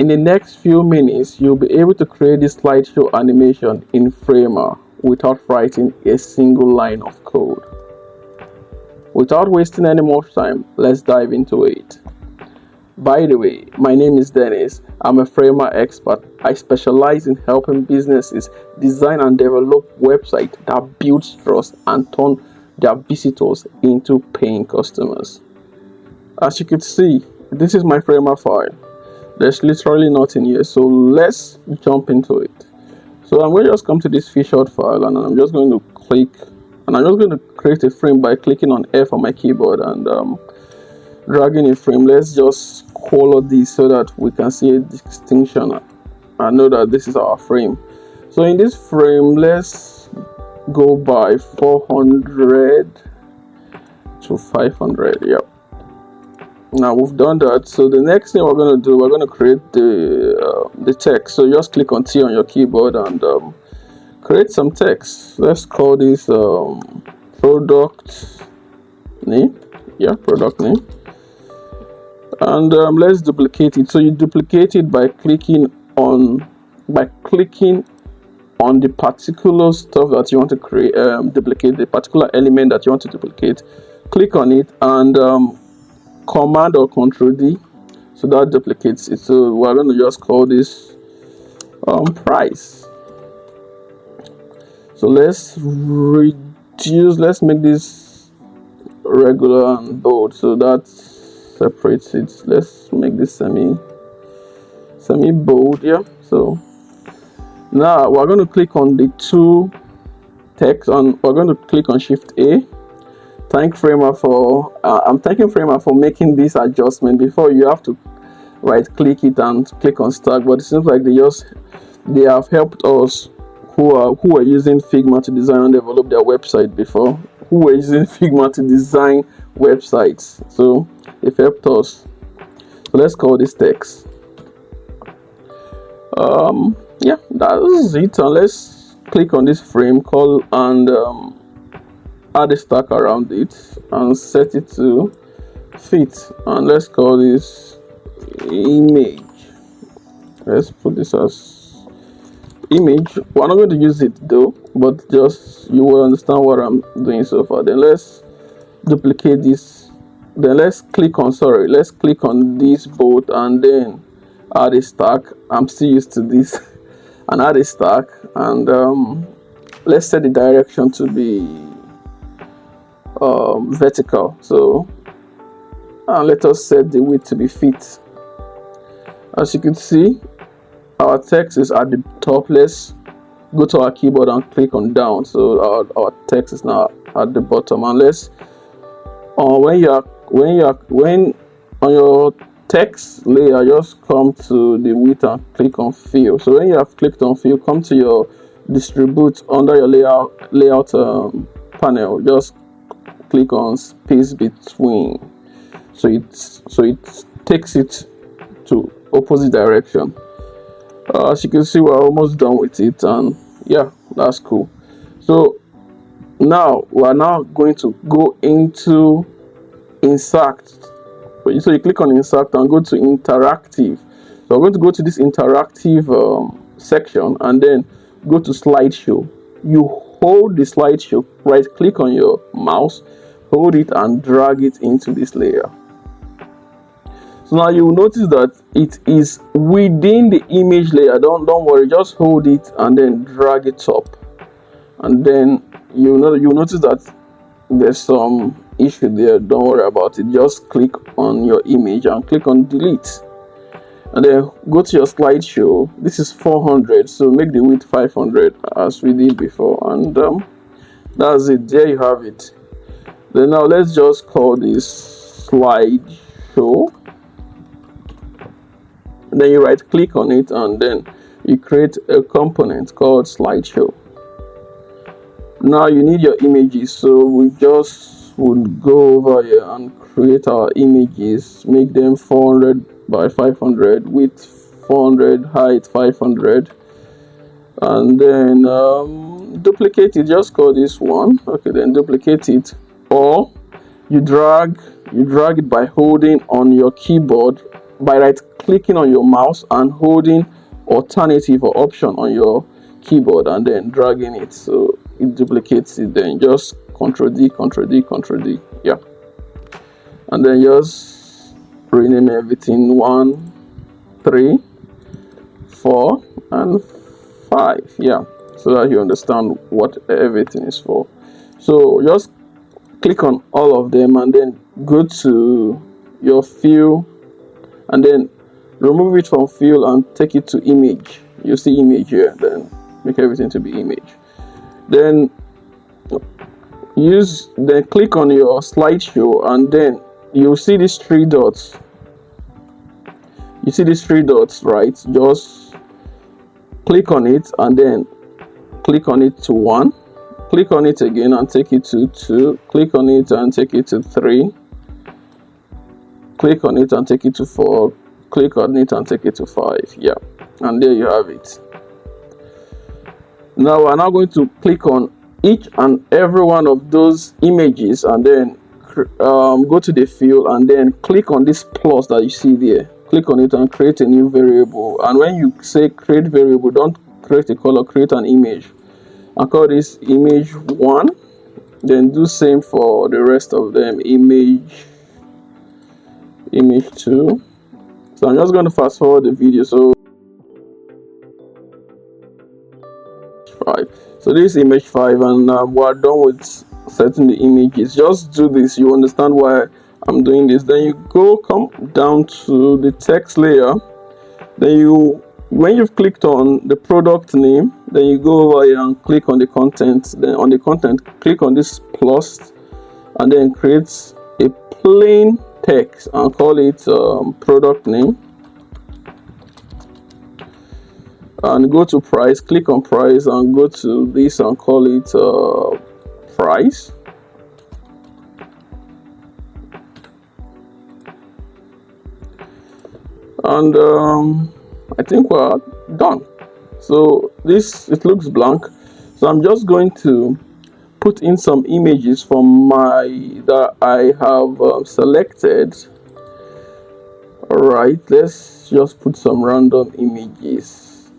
In the next few minutes, you'll be able to create this slideshow animation in Framer without writing a single line of code. Without wasting any more time, let's dive into it. By the way, my name is Dennis. I'm a Framer expert. I specialize in helping businesses design and develop websites that build trust and turn their visitors into paying customers. As you can see, this is my Framer file. There's literally nothing here, so let's jump into it. So I'm going to just come to this featured file, and I'm just going to click, and I'm just going to create a frame by clicking on F on my keyboard and dragging a frame. Let's just color this so that we can see a distinction and know that this is our frame. So in this frame, let's go by 400 to 500. Yep. Now we've done that. So the next thing we're going to do, we're going to create the text. So just click on T on your keyboard and create some text. Let's call this product name. Yeah, product name. And let's duplicate it. So you duplicate it by clicking on the particular stuff that you want to create, duplicate the particular element that you want to duplicate. Click on it and Command or Control D, so that duplicates it. So we're going to just call this price. So let's reduce, let's make this regular and bold, so that separates it. Let's make this semi bold. Yeah. So now we're going to click on the two text, and we're going to click on Shift A. I'm thanking Framer for making this adjustment. Before, you have to right click it and click on Stack, but it seems like they have helped us who are using Figma to design and develop their website before, who were using Figma to design websites. So it helped us. So let's call this text. Yeah, that is it. And let's click on this frame call and add a stack around it and set it to fit, and let's call this image. Let's put this as image. We're not going to use it though, but just you will understand what I'm doing so far. Then let's duplicate this, then let's click on this both and then add a stack. I'm still used to this. And add a stack, and let's set the direction to be vertical. So let us set the width to be fit. As you can see, our text is at the top. Let's go to our keyboard and click on down, so our text is now at the bottom. And let's when on your text layer, just come to the width and click on fill. So when you have clicked on fill, come to your distribute under your layout panel. Just click on space between, so it takes it to opposite direction. As you can see, we're almost done with it, and yeah, that's cool. So now we're going to go into insert. So you click on insert and go to interactive. So we're going to go to this interactive section and then go to slideshow. You hold the slideshow, right click on your mouse, hold it and drag it into this layer. So now you will notice that it is within the image layer. Don't worry, just hold it and then drag it up, and then you'll notice that there's some issue there. Don't worry about it. Just click on your image and click on delete, and then go to your slideshow. This is 400, so make the width 500 as we did before, and that's it. There you have it. Then now let's just call this slideshow. Then you right click on it and then you create a component called slideshow. Now you need your images, so we just would go over here and create our images, make them 400 by 500, width 400, height 500, and then duplicate it. Just call this one. Okay, then duplicate it, or you drag it by holding on your keyboard by right clicking on your mouse and holding alternative or option on your keyboard and then dragging it so it duplicates it. Then just Ctrl D, Ctrl D, Ctrl D, yeah, and then just rename everything 1, 3, 4 and 5, yeah, so that you understand what everything is for. So just click on all of them and then go to your fill and then remove it from fill and take it to image. You see image here, then make everything to be image. Then click on your slideshow and then you'll see these 3 dots. You see these 3 dots, right? Just click on it and then click on it to 1, click on it again and take it to 2, click on it and take it to 3, click on it and take it to 4, click on it and take it to 5, yeah, and there you have it. Now we're now going to click on each and every one of those images and then go to the field and then click on this plus that you see there. Click on it and create a new variable, and when you say create variable, don't create a color, create an image and call this image 1. Then do same for the rest of them, image 2. So I'm just going to fast forward the video. So 5. So this is image 5 and we're done with setting the images. Just do this, you understand why I'm doing this. Then you come down to the text layer. Then when you've clicked on the product name, then you go over here and click on the content. Then on the content, click on this plus and then create a plain text and call it product name. And go to price, click on price and go to this and call it price. And I think we're done. So it looks blank, so I'm just going to put in some images from that I have selected. All right, let's just put some random images.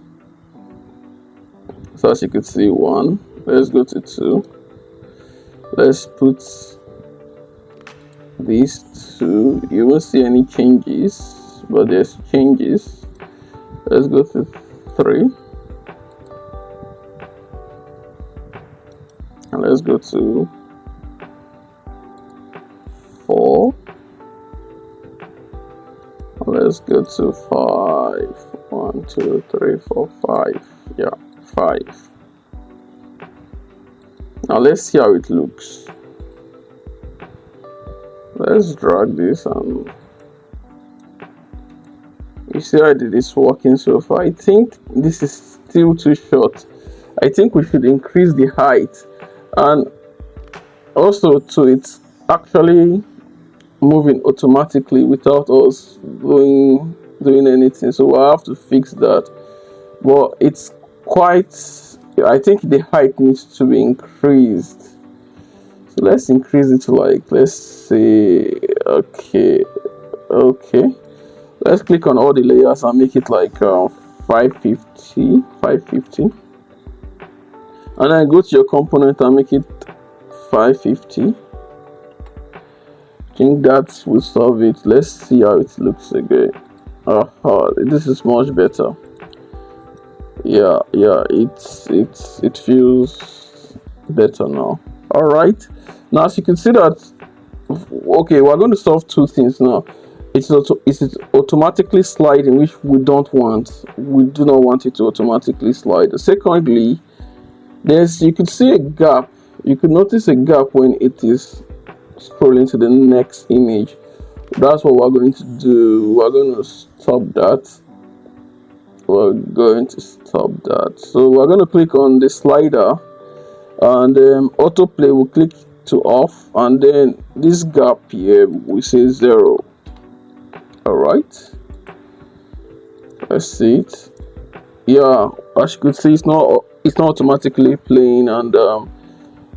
So as you can see, 1, let's go to 2, let's put these 2. You won't see any changes, but there's changes. Let's go to 3 and let's go to 4, let's go to 5. 1, 2, 3, 4, 5, yeah, 5. Now let's see how it looks. Let's drag this and you see how it is working so far. I think this is still too short. I think we should increase the height, and also it's actually moving automatically without us doing anything, so we'll have to fix that. But it's quite, I think the height needs to be increased. So let's increase it to, like, let's say, okay, let's click on all the layers and make it like 550, and then go to your component and make it 550. I think that will solve it. Let's see how it looks again. This is much better. Yeah, it feels better now. All right, now as you can see that, okay, we're going to solve 2 things now. It's automatically sliding, which we don't want. We do not want it to automatically slide. Secondly, you could see a gap. You could notice a gap when it is scrolling to the next image. That's what we're going to do. We're going to stop that. So we're going to click on the slider and autoplay will click to off, and then this gap here we say 0. All right, let's see it. Yeah, as you could see, it's not automatically playing, and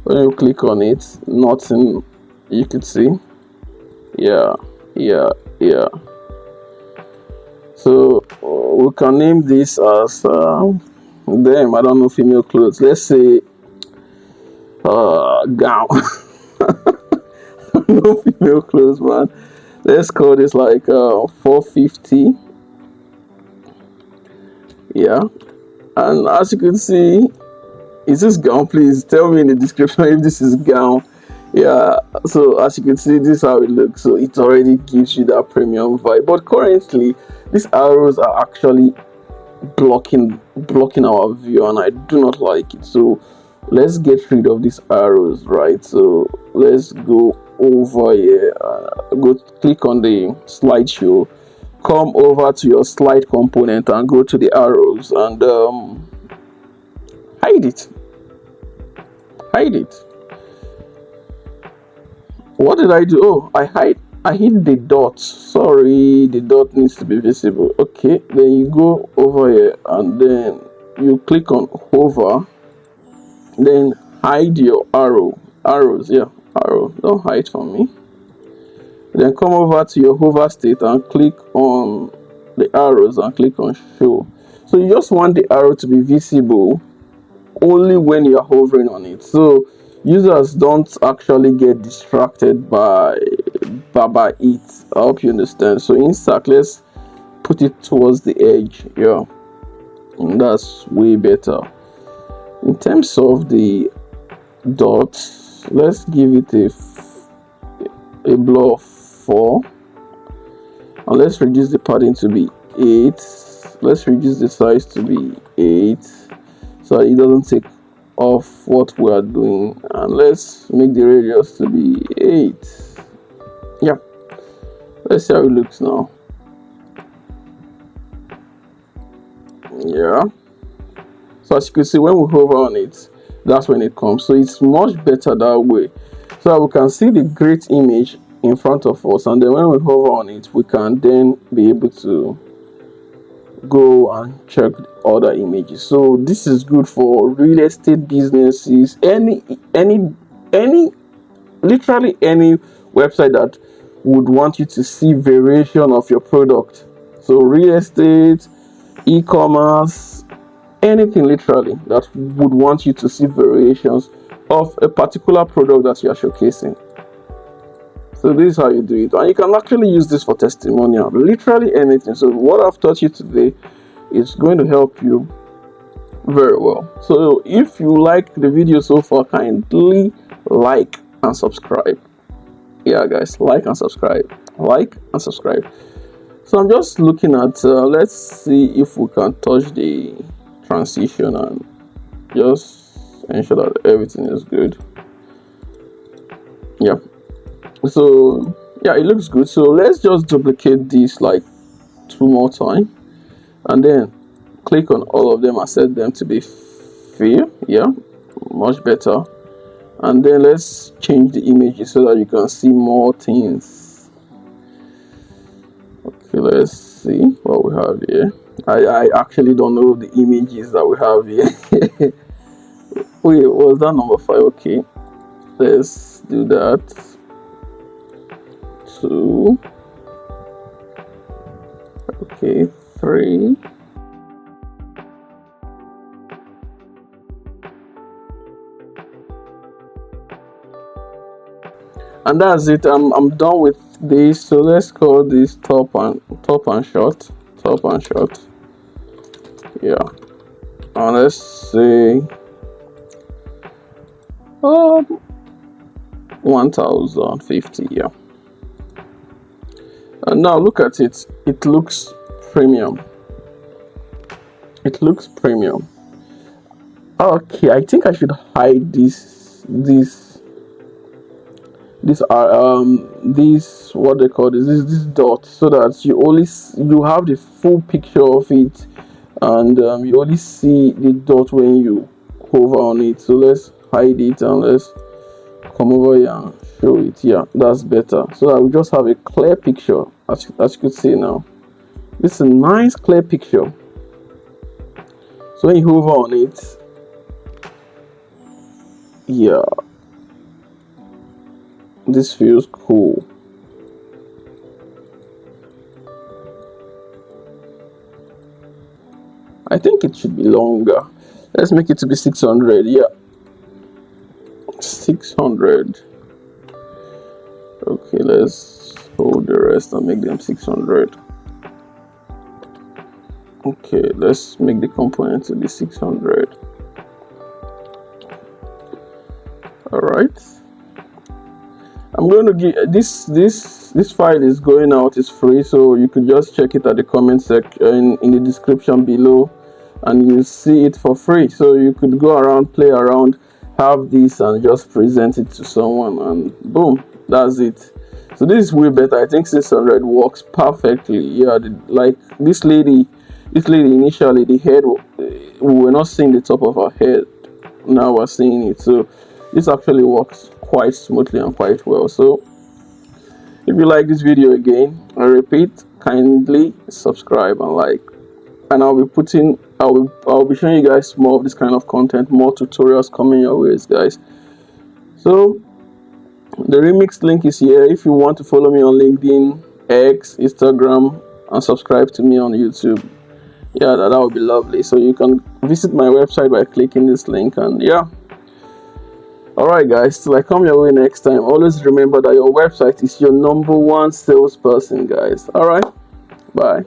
when you click on it, nothing, you could see. Yeah. So we can name this as them. I don't know, female clothes. Let's say gown. No female clothes, man. Let's call this like 450. Yeah, and as you can see, is this gown? Please tell me in the description if this is gown. Yeah, so as you can see, this is how it looks. So it already gives you that premium vibe, but currently these arrows are actually blocking our view, and I do not like it. So let's get rid of these arrows, right? So let's go over here, go click on the slideshow, come over to your slide component and go to the arrows and hide it. What did I do? Oh, I hid the dot. Sorry, the dot needs to be visible. Okay, then you go over here and then you click on hover, then hide your arrows. Yeah, arrow, don't hide from me. Then come over to your hover state and click on the arrows and click on show. So you just want the arrow to be visible only when you're hovering on it, so users don't actually get distracted by it. I hope you understand. So insert, let's put it towards the edge. Yeah, and that's way better. In terms of the dots, let's give it a blur of 4, and let's reduce the padding to be 8. Let's reduce the size to be 8 so it doesn't take off what we are doing, and let's make the radius to be 8. Yeah, let's see how it looks now. Yeah, so as you can see, when we hover on it, that's when it comes. So it's much better that way, so that we can see the great image in front of us, and then when we hover on it, we can then be able to go and check other images. So this is good for real estate businesses, any literally any website that would want you to see variation of your product. So real estate, e-commerce, anything literally that would want you to see variations of a particular product that you are showcasing. So this is how you do it, and you can actually use this for testimonial, literally anything. So what I've taught you today is going to help you very well. So if you like the video so far, kindly like and subscribe. Yeah guys, like and subscribe. So I'm just looking at let's see if we can touch the transition and just ensure that everything is good. Yeah, so yeah, it looks good. So let's just duplicate this like 2 more times, and then click on all of them and set them to be fill. Yeah, much better. And then let's change the images so that you can see more things. Okay, let's see what we have here. I actually don't know the images that we have here. Wait, was that number 5? Okay, let's do that. 2. Okay, 3. And that's it. I'm done with this. So let's call this top and short. Yeah, and let's say 1050. Yeah, and now look at it. It looks premium. Okay, I think I should hide this what they call this dot, so that you have the full picture of it, and you only see the dot when you hover on it. So let's hide it and let's come over here and show it. Yeah, that's better, so that we just have a clear picture. As you can see now, this is a nice clear picture. So when you hover on it, yeah, this feels cool. I think it should be longer. Let's make it to be 600. Yeah, 600. Okay, let's hold the rest and make them 600. Okay, let's make the component to be 600. All right. I'm going to give this file is going out. It's free, so you could just check it at the comment section in the description below, and you'll see it for free. So you could go around, play around, have this, and just present it to someone, and boom, that's it. So this is way better. I think 600 works perfectly. Yeah, like this lady initially, the head, we were not seeing the top of her head. Now we're seeing it. So this actually works quite smoothly and quite well. So if you like this video, again, I repeat, kindly subscribe and like, and I'll be showing you guys more of this kind of content, more tutorials coming your ways, guys. So the remix link is here if you want to follow me on LinkedIn, X, Instagram, and subscribe to me on YouTube. Yeah, that would be lovely. So you can visit my website by clicking this link, and yeah. Alright guys, till I come your way next time, always remember that your website is your #1 salesperson, guys. Alright, bye.